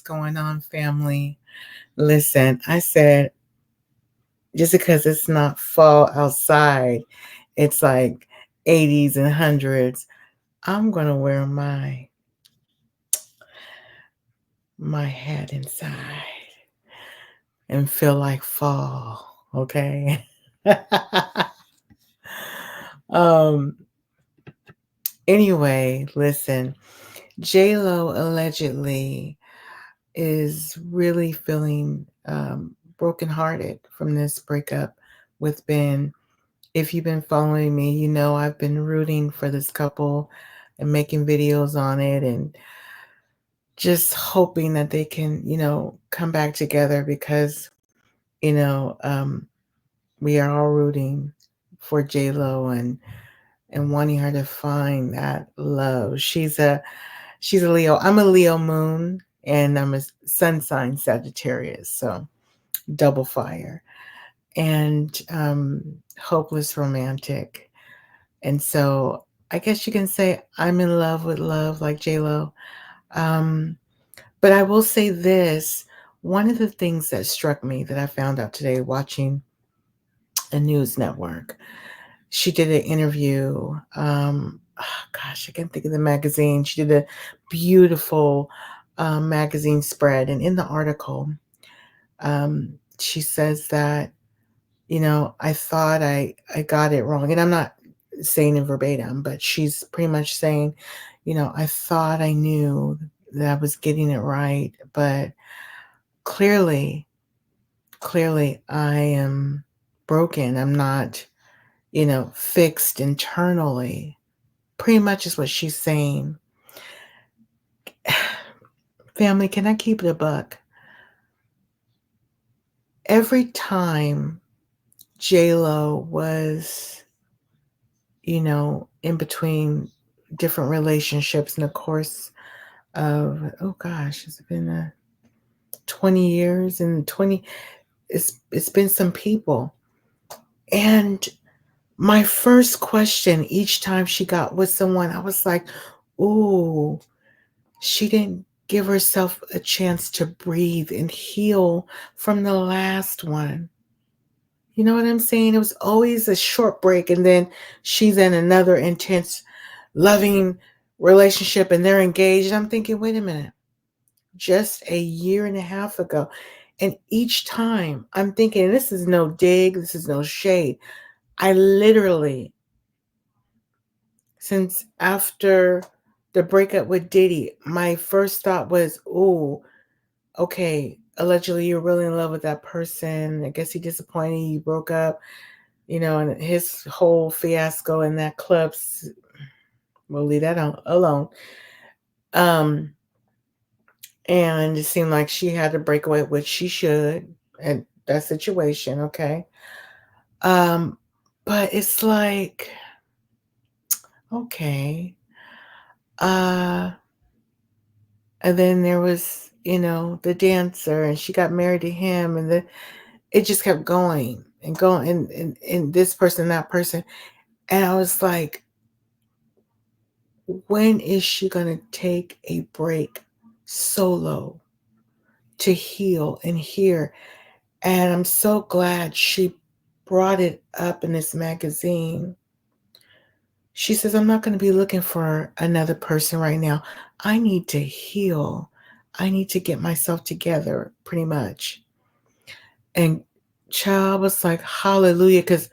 going on, family? Listen, I said, just because it's not fall outside, it's like 80s and 100s. I'm going to wear my hat inside and feel like fall, okay? um anyway, listen, JLO allegedly is really feeling brokenhearted from this breakup with Ben. If you've been following me, you know I've been rooting for this couple and making videos on it and just hoping that they can, come back together because, you know, um, we are all rooting for J Lo and wanting her to find that love. She's a Leo. I'm a Leo moon and I'm a sun sign Sagittarius, so double fire and hopeless romantic. And so I guess you can say I'm in love with love like J-Lo. Um, but I will say this, one of the things that struck me that I found out today watching a news network, she did an interview. Gosh, I can't think of the magazine. She did a beautiful magazine spread. And in the article, she says that, I thought I got it wrong. And I'm not saying it verbatim, but she's pretty much saying, I thought I knew that I was getting it right, but clearly, clearly I am broken. I'm not, fixed internally. Pretty much is what she's saying. Family, can I keep it a buck? Every time J-Lo was, in between different relationships in the course of, oh gosh, it's been 20 years and 20, it's been some people. And my first question each time she got with someone, I was like, ooh, she didn't give herself a chance to breathe and heal from the last one. You know what I'm saying? It was always a short break, and then she's in another intense, loving relationship, and they're engaged. I'm thinking, wait a minute, just a year and a half ago. And each time I'm thinking, this is no dig, this is no shade. I literally, since after the breakup with Diddy, my first thought was, oh, okay, allegedly you're really in love with that person. I guess he disappointed you, broke up, and his whole fiasco in that club, we'll leave that alone. Um, and it seemed like she had to break away, which she should, and that situation, okay. Um, but it's like, okay. Uh, and then there was, the dancer, and she got married to him, and then it just kept going and going, and this person, that person. And I was like, when is she going to take a break solo to heal and hear? And I'm so glad she brought it up in this magazine. She says, I'm not going to be looking for another person right now. I need to heal. I need to get myself together, pretty much. And child was like, hallelujah. Because,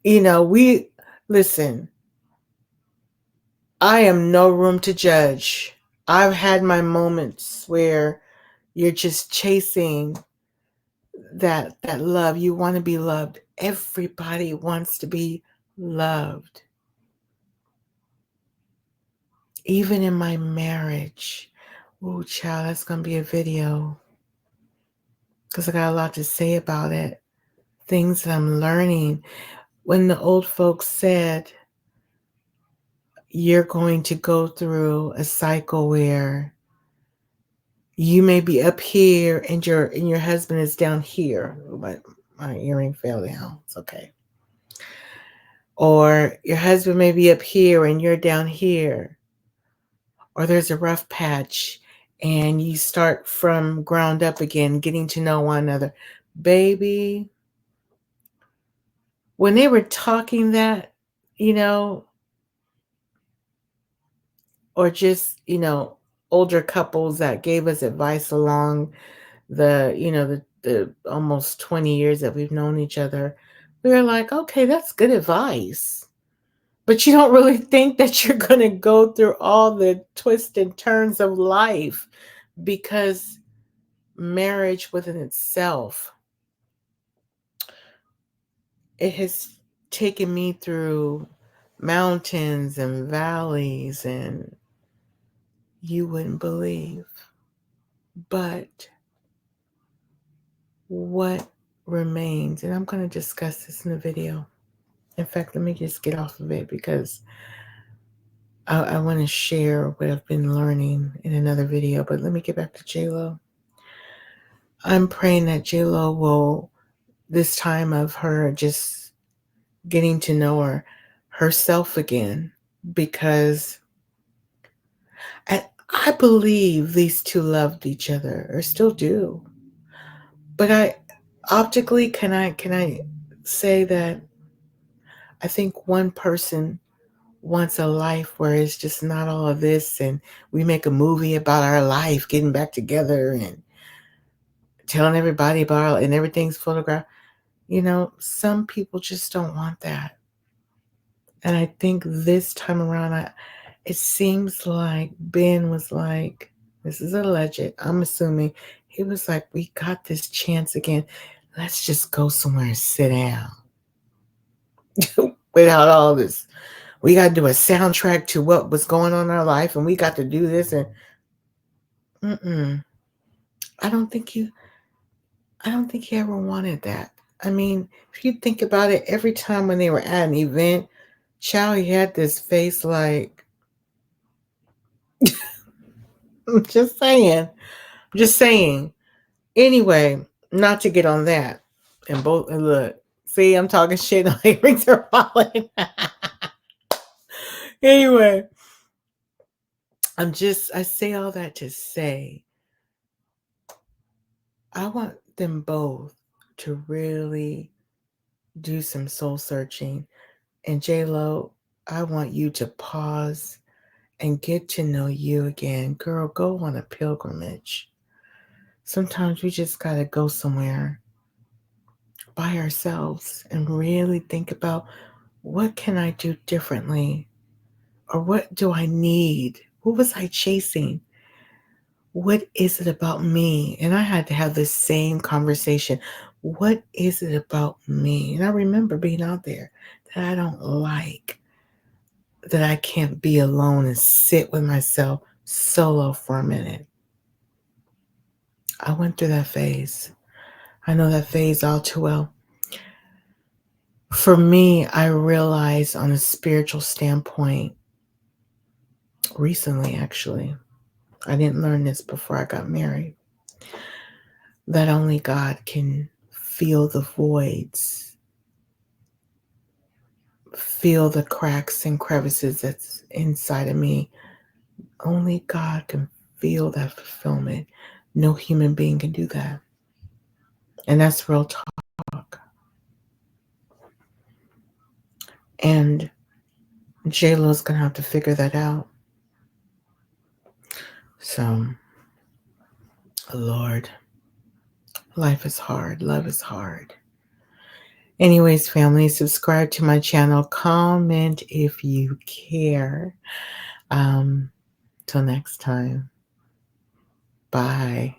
we listen, I am no room to judge. I've had my moments where you're just chasing that love. You want to be loved. Everybody wants to be loved. Even in my marriage. Oh, child, that's going to be a video because I got a lot to say about it. Things that I'm learning. When the old folks said, you're going to go through a cycle where you may be up here and your husband is down here. But my earring fell down. It's okay. Or your husband may be up here and you're down here. Or there's a rough patch and you start from ground up again, getting to know one another. Baby, when they were talking that, you know, or just, older couples that gave us advice along the almost 20 years that we've known each other, we were like, okay, that's good advice. But you don't really think that you're going to go through all the twists and turns of life, because marriage within itself, it has taken me through mountains and valleys, and you wouldn't believe. But what remains, and I'm going to discuss this in the video. In fact, let me just get off of it because I want to share what I've been learning in another video. But let me get back to JLo. I'm praying that JLo will, this time of her just getting to know herself again, because I believe these two loved each other, or still do. But optically, can I say that I think one person wants a life where it's just not all of this, and we make a movie about our life getting back together and telling everybody about and everything's photographed. Some people just don't want that. And I think this time around, it seems like Ben was like, this is alleged, I'm assuming, he was like, we got this chance again. Let's just go somewhere and sit down without all this. We got to do a soundtrack to what was going on in our life, and we got to do this. And mm-mm. I don't think you. I don't think he ever wanted that. I mean, if you think about it, every time when they were at an event, Chow, he had this face like, I'm just saying. I'm just saying. Anyway, not to get on that. And look, see, I'm talking shit. Like rings are falling. Anyway, I say all that to say, I want them both to really do some soul searching. And JLo, I want you to pause and get to know you again. Girl, go on a pilgrimage. Sometimes we just got to go somewhere by ourselves and really think about, what can I do differently? Or what do I need? What was I chasing? What is it about me? And I had to have the same conversation. What is it about me? And I remember being out there that I don't like, that I can't be alone and sit with myself solo for a minute. I went through that phase. I know that phase all too well. For me, I realized on a spiritual standpoint, recently actually, I didn't learn this before I got married, that only God can feel the voids, feel the cracks and crevices that's inside of me. Only God can feel that fulfillment. No human being can do that. And that's real talk. And JLo's going to have to figure that out. So, Lord, life is hard. Love is hard. Anyways, family, subscribe to my channel. Comment if you care. Till next time. Bye.